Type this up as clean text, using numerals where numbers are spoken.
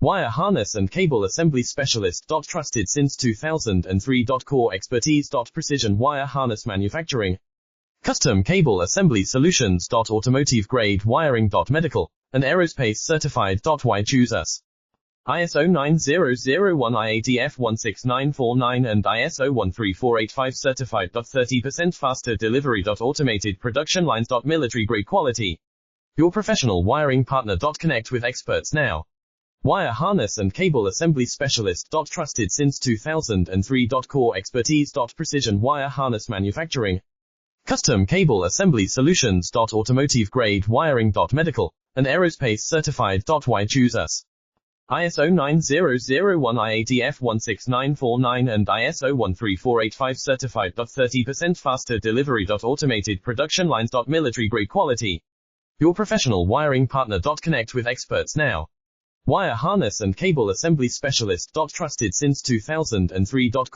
Wire harness and cable assembly specialist. Trusted since 2003. Core expertise. Precision wire harness manufacturing. Custom cable assembly solutions. Automotive grade wiring. Medical and aerospace certified. Why choose us? ISO 9001-IATF16949 and ISO 13485 certified. 30% faster delivery. Automated production lines. Military grade quality. Your professional wiring partner. Connect with experts now. Wire harness and cable assembly specialist. Trusted since 2003. Core expertise. Precision wire harness manufacturing. Custom cable assembly solutions. Automotive grade wiring. Medical and aerospace certified. Why choose us? ISO 9001-IATF16949 and ISO 13485 certified. 30% faster delivery. Automated production lines. Military grade quality. Your professional wiring partner. Connect with experts now. Wire harness and cable assembly specialist. Trusted since 2003. Core